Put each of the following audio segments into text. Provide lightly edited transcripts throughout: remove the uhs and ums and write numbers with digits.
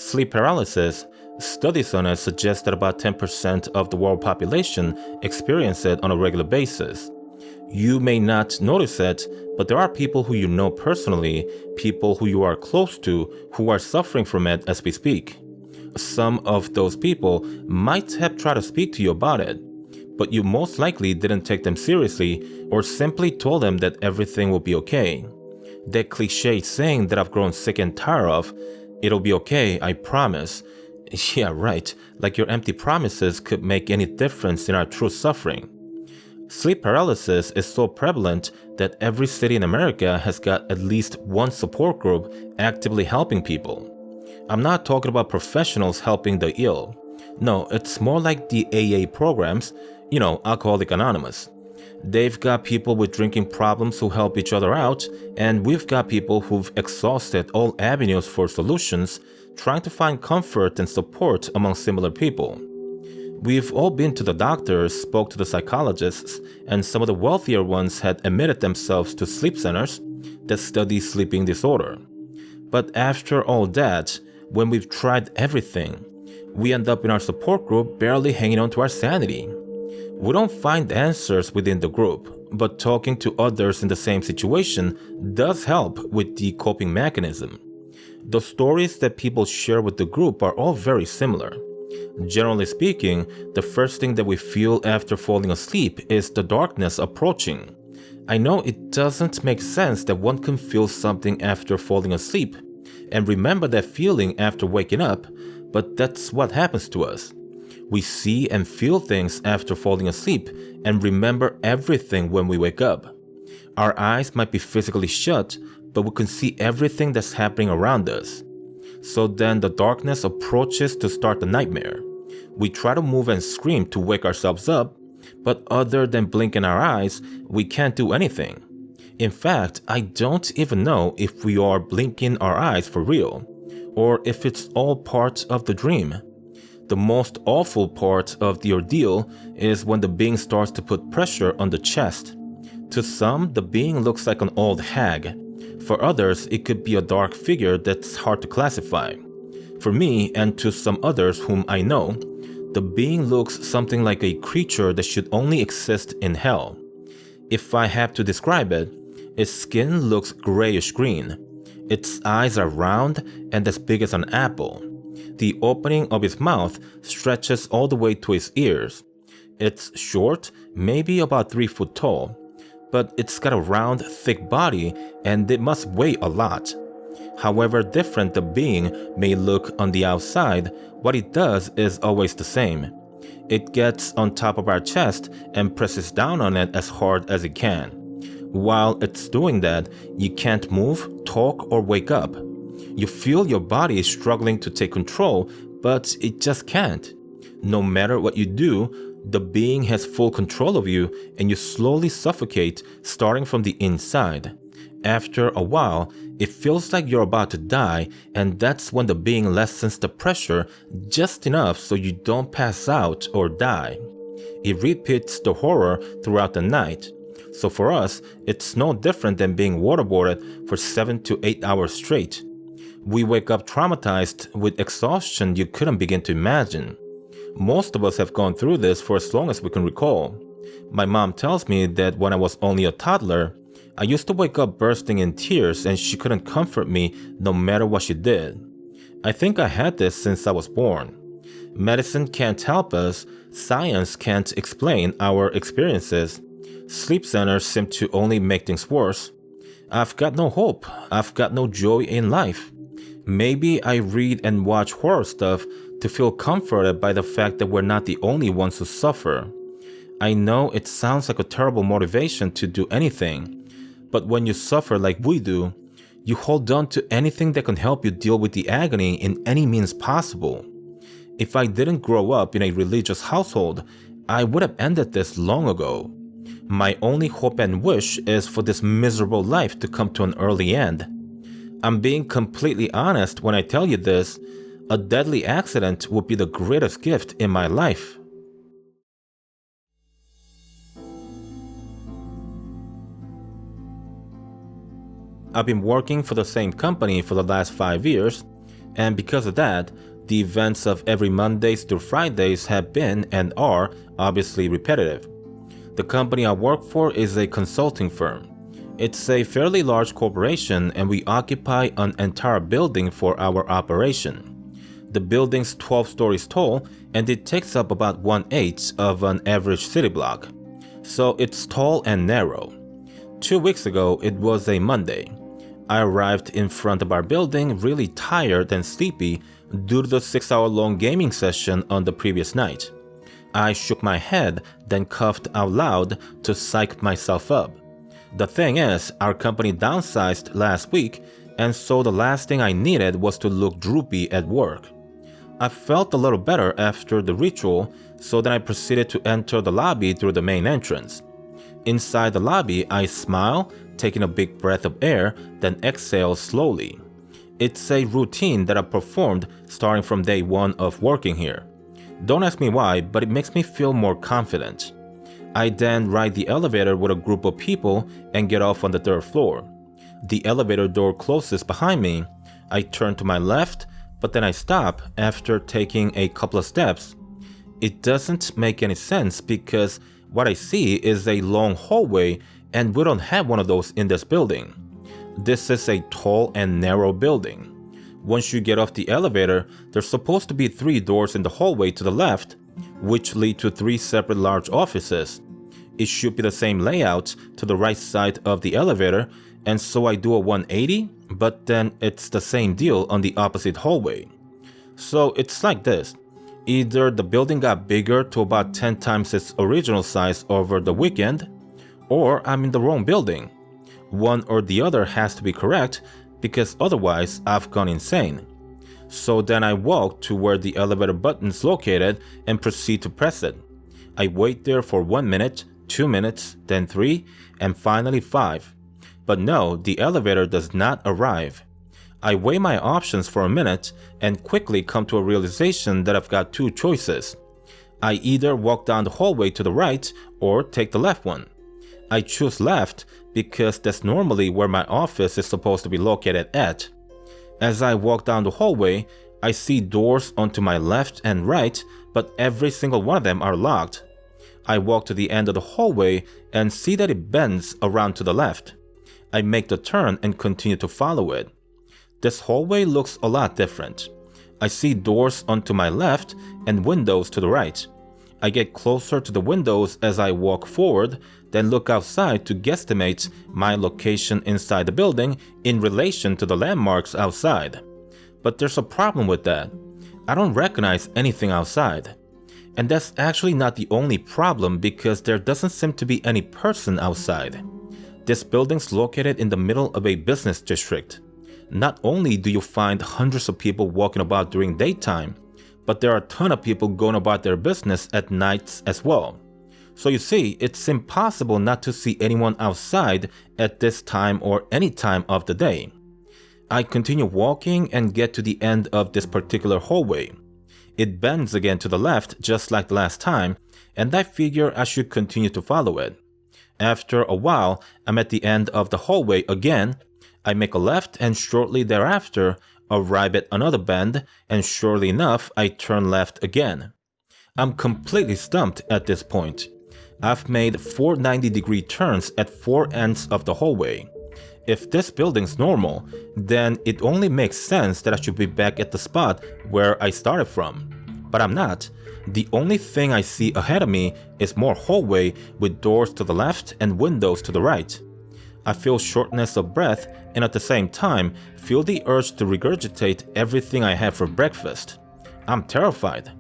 Sleep paralysis. Studies on it suggest that about 10% of the world population experience it on a regular basis. You may not notice it, but there are people who you know personally, people who you are close to, who are suffering from it as we speak. Some of those people might have tried to speak to you about it, but you most likely didn't take them seriously or simply told them that everything will be okay. That cliché saying that I've grown sick and tired of, "It'll be okay, I promise." Yeah, right, like your empty promises could make any difference in our true suffering. Sleep paralysis is so prevalent that every city in America has got at least one support group actively helping people. I'm not talking about professionals helping the ill. No, it's more like the AA programs, Alcoholic Anonymous. They've got people with drinking problems who help each other out, and we've got people who've exhausted all avenues for solutions, trying to find comfort and support among similar people. We've all been to the doctors, spoke to the psychologists, and some of the wealthier ones had admitted themselves to sleep centers that study sleeping disorder. But after all that, when we've tried everything, we end up in our support group barely hanging on to our sanity. We don't find answers within the group, but talking to others in the same situation does help with the coping mechanism. The stories that people share with the group are all very similar. Generally speaking, the first thing that we feel after falling asleep is the darkness approaching. I know it doesn't make sense that one can feel something after falling asleep and remember that feeling after waking up, but that's what happens to us. We see and feel things after falling asleep and remember everything when we wake up. Our eyes might be physically shut, but we can see everything that's happening around us. So then the darkness approaches to start the nightmare. We try to move and scream to wake ourselves up, but other than blinking our eyes, we can't do anything. In fact, I don't even know if we are blinking our eyes for real, or if it's all part of the dream. The most awful part of the ordeal is when the being starts to put pressure on the chest. To some, the being looks like an old hag. For others, it could be a dark figure that's hard to classify. For me, and to some others whom I know, the being looks something like a creature that should only exist in hell. If I have to describe it, its skin looks grayish green. Its eyes are round and as big as an apple. The opening of its mouth stretches all the way to its ears. It's short, maybe about 3 foot tall, but it's got a round, thick body and it must weigh a lot. However different the being may look on the outside, what it does is always the same. It gets on top of our chest and presses down on it as hard as it can. While it's doing that, you can't move, talk, or wake up. You feel your body is struggling to take control, but it just can't. No matter what you do, the being has full control of you and you slowly suffocate, starting from the inside. After a while, it feels like you're about to die, and that's when the being lessens the pressure just enough so you don't pass out or die. It repeats the horror throughout the night. So for us, it's no different than being waterboarded for 7 to 8 hours straight. We wake up traumatized with exhaustion you couldn't begin to imagine. Most of us have gone through this for as long as we can recall. My mom tells me that when I was only a toddler, I used to wake up bursting in tears and she couldn't comfort me no matter what she did. I think I had this since I was born. Medicine can't help us, science can't explain our experiences. Sleep centers seem to only make things worse. I've got no hope, I've got no joy in life. Maybe I read and watch horror stuff to feel comforted by the fact that we're not the only ones who suffer. I know it sounds like a terrible motivation to do anything, but when you suffer like we do, you hold on to anything that can help you deal with the agony in any means possible. If I didn't grow up in a religious household, I would have ended this long ago. My only hope and wish is for this miserable life to come to an early end. I'm being completely honest when I tell you this. A deadly accident would be the greatest gift in my life. I've been working for the same company for the last 5 years, And because of that, the events of every Mondays through Fridays have been and are obviously repetitive. The company I work for is a consulting firm. It's a fairly large corporation and we occupy an entire building for our operation. The building's 12 stories tall and it takes up about 1/8 of an average city block. So it's tall and narrow. 2 weeks ago, it was a Monday. I arrived in front of our building really tired and sleepy due to the 6-hour-long gaming session on the previous night. I shook my head, then coughed out loud to psych myself up. The thing is, our company downsized last week, and so the last thing I needed was to look droopy at work. I felt a little better after the ritual, so then I proceeded to enter the lobby through the main entrance. Inside the lobby, I smile, taking a big breath of air, then exhale slowly. It's a routine that I've performed starting from day one of working here. Don't ask me why, but it makes me feel more confident. I then ride the elevator with a group of people and get off on the 3rd floor. The elevator door closes behind me. I turn to my left, but then I stop after taking a couple of steps. It doesn't make any sense because what I see is a long hallway and we don't have one of those in this building. This is a tall and narrow building. Once you get off the elevator, there's supposed to be 3 doors in the hallway to the left, which lead to 3 separate large offices. It should be the same layout to the right side of the elevator, and so I do a 180, but then it's the same deal on the opposite hallway. So it's like this. Either the building got bigger to about 10 times its original size over the weekend, or I'm in the wrong building. One or the other has to be correct, because otherwise I've gone insane. So then I walk to where the elevator button is located and proceed to press it. I wait there for 1 minute, 2 minutes, then 3, and finally 5. But no, the elevator does not arrive. I weigh my options for a minute and quickly come to a realization that I've got 2 choices. I either walk down the hallway to the right or take the left one. I choose left because that's normally where my office is supposed to be located at. As I walk down the hallway, I see doors onto my left and right, but every single one of them are locked. I walk to the end of the hallway and see that it bends around to the left. I make the turn and continue to follow it. This hallway looks a lot different. I see doors onto my left and windows to the right. I get closer to the windows as I walk forward, then look outside to guesstimate my location inside the building in relation to the landmarks outside. But there's a problem with that. I don't recognize anything outside. And that's actually not the only problem because there doesn't seem to be any person outside. This building's located in the middle of a business district. Not only do you find hundreds of people walking about during daytime, but there are a ton of people going about their business at nights as well. So you see, it's impossible not to see anyone outside at this time or any time of the day. I continue walking and get to the end of this particular hallway. It bends again to the left just like the last time, and I figure I should continue to follow it. After a while, I'm at the end of the hallway again. I make a left and shortly thereafter arrive at another bend, and surely enough, I turn left again. I'm completely stumped at this point. I've made 4 90-degree turns at 4 ends of the hallway. If this building's normal, then it only makes sense that I should be back at the spot where I started from. But I'm not. The only thing I see ahead of me is more hallway with doors to the left and windows to the right. I feel shortness of breath and at the same time feel the urge to regurgitate everything I had for breakfast. I'm terrified.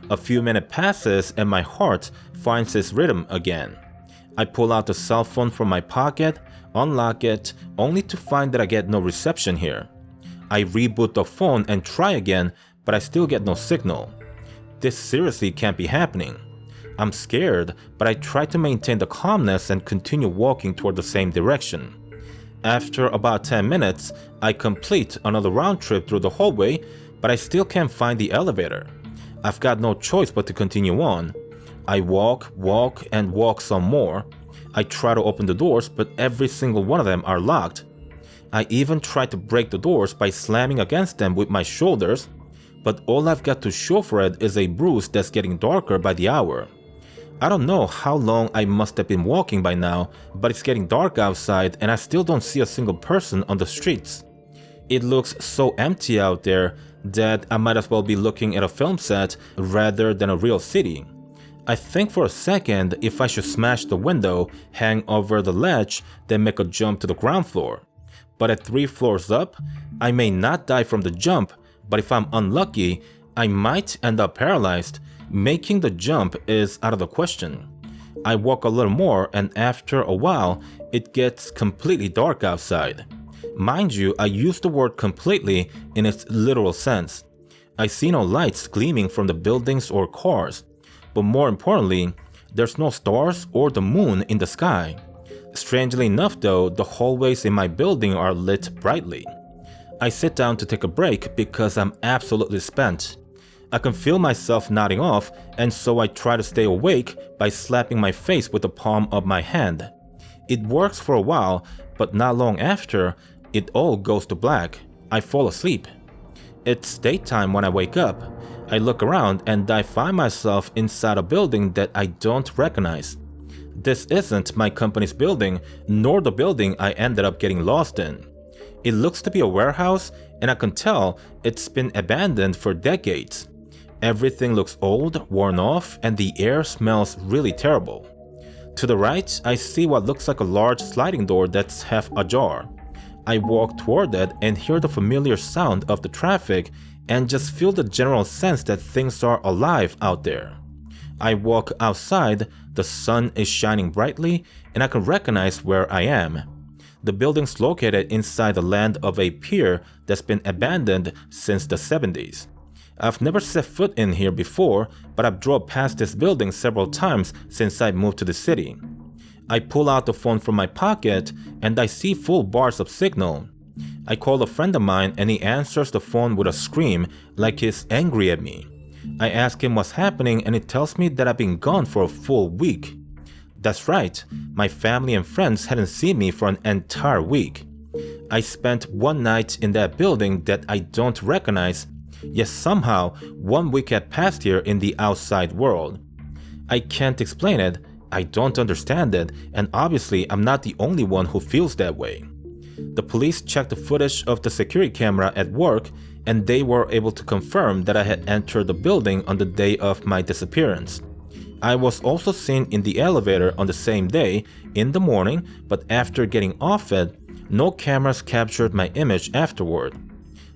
A few minutes passes and my heart finds its rhythm again. I pull out the cell phone from my pocket, unlock it, only to find that I get no reception here. I reboot the phone and try again, but I still get no signal. This seriously can't be happening. I'm scared, but I try to maintain the calmness and continue walking toward the same direction. After about 10 minutes, I complete another round trip through the hallway, but I still can't find the elevator. I've got no choice but to continue on. I walk, and walk some more. I try to open the doors, but every single one of them are locked. I even tried to break the doors by slamming against them with my shoulders, but all I've got to show for it is a bruise that's getting darker by the hour. I don't know how long I must have been walking by now, but it's getting dark outside and I still don't see a single person on the streets. It looks so empty out there that I might as well be looking at a film set rather than a real city. I think for a second if I should smash the window, hang over the ledge, then make a jump to the ground floor. But at 3 floors up, I may not die from the jump, but if I'm unlucky, I might end up paralyzed. Making the jump is out of the question. I walk a little more and after a while, it gets completely dark outside. Mind you, I use the word completely in its literal sense. I see no lights gleaming from the buildings or cars, but more importantly, there's no stars or the moon in the sky. Strangely enough though, the hallways in my building are lit brightly. I sit down to take a break because I'm absolutely spent. I can feel myself nodding off, and so I try to stay awake by slapping my face with the palm of my hand. It works for a while, but not long after, it all goes to black. I fall asleep. It's daytime when I wake up. I look around and I find myself inside a building that I don't recognize. This isn't my company's building, nor the building I ended up getting lost in. It looks to be a warehouse, and I can tell it's been abandoned for decades. Everything looks old, worn off, and the air smells really terrible. To the right, I see what looks like a large sliding door that's half ajar. I walk toward it and hear the familiar sound of the traffic and just feel the general sense that things are alive out there. I walk outside, the sun is shining brightly, and I can recognize where I am. The building's located inside the land of a pier that's been abandoned since the 70s. I've never set foot in here before, but I've drove past this building several times since I moved to the city. I pull out the phone from my pocket and I see full bars of signal. I call a friend of mine and he answers the phone with a scream like he's angry at me. I ask him what's happening and he tells me that I've been gone for a full week. That's right, my family and friends hadn't seen me for an entire week. I spent one night in that building that I don't recognize, yet somehow 1 week had passed here in the outside world. I can't explain it, I don't understand it, and obviously I'm not the only one who feels that way. The police checked the footage of the security camera at work and they were able to confirm that I had entered the building on the day of my disappearance. I was also seen in the elevator on the same day, in the morning, but after getting off it, no cameras captured my image afterward.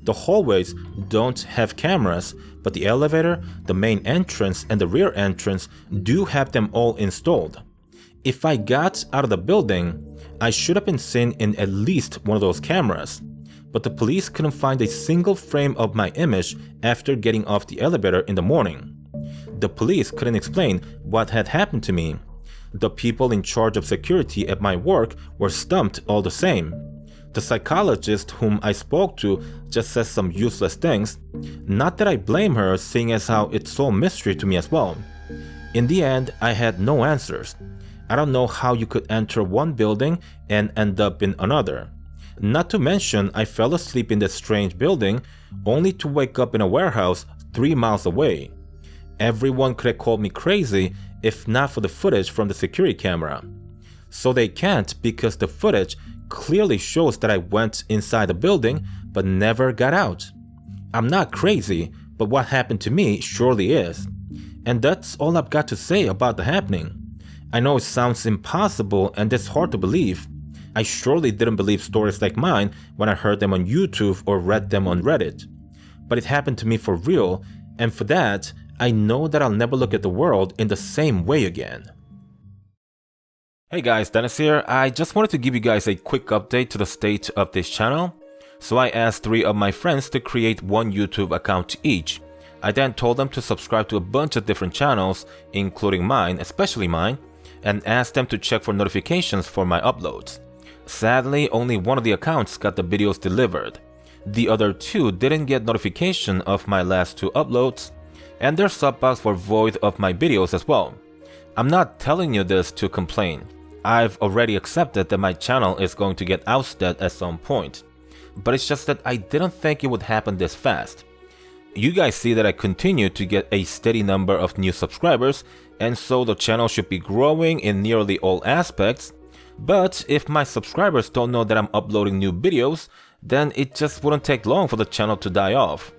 The hallways don't have cameras, but the elevator, the main entrance, and the rear entrance do have them all installed. If I got out of the building, I should have been seen in at least one of those cameras. But the police couldn't find a single frame of my image after getting off the elevator in the morning. The police couldn't explain what had happened to me. The people in charge of security at my work were stumped all the same. The psychologist whom I spoke to just says some useless things. Not that I blame her, seeing as how it's all mystery to me as well. In the end, I had no answers. I don't know how you could enter one building and end up in another. Not to mention, I fell asleep in this strange building, only to wake up in a warehouse 3 miles away. Everyone could have called me crazy if not for the footage from the security camera. So they can't, because the footage clearly shows that I went inside the building but never got out. I'm not crazy, but what happened to me surely is. And that's all I've got to say about the happening. I know it sounds impossible and it's hard to believe. I surely didn't believe stories like mine when I heard them on YouTube or read them on Reddit. But it happened to me for real, and for that, I know that I'll never look at the world in the same way again. Hey guys, Dennis here. I just wanted to give you guys a quick update to the state of this channel. So I asked 3 of my friends to create one YouTube account each. I then told them to subscribe to a bunch of different channels, including mine, especially mine, and asked them to check for notifications for my uploads. Sadly, only one of the accounts got the videos delivered. The other 2 didn't get notification of my last 2 uploads, and their sub box were void of my videos as well. I'm not telling you this to complain. I've already accepted that my channel is going to get ousted at some point. but it's just that I didn't think it would happen this fast. You guys see that I continue to get a steady number of new subscribers, and so the channel should be growing in nearly all aspects. But if my subscribers don't know that I'm uploading new videos, then it just wouldn't take long for the channel to die off.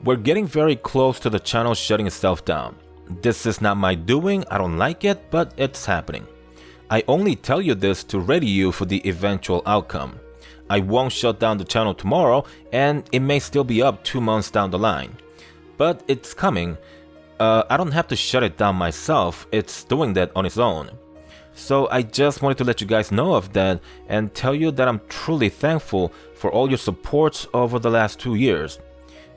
We're getting very close to the channel shutting itself down. This is not my doing, I don't like it, but it's happening. I only tell you this to ready you for the eventual outcome. I won't shut down the channel tomorrow, and it may still be up 2 months down the line. But it's coming. I don't have to shut it down myself, it's doing that on its own. So I just wanted to let you guys know of that and tell you that I'm truly thankful for all your support over the last 2 years.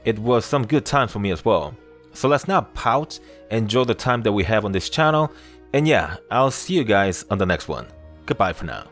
It was some good times for me as well. So let's not pout, enjoy the time that we have on this channel, and yeah, I'll see you guys on the next one. Goodbye for now.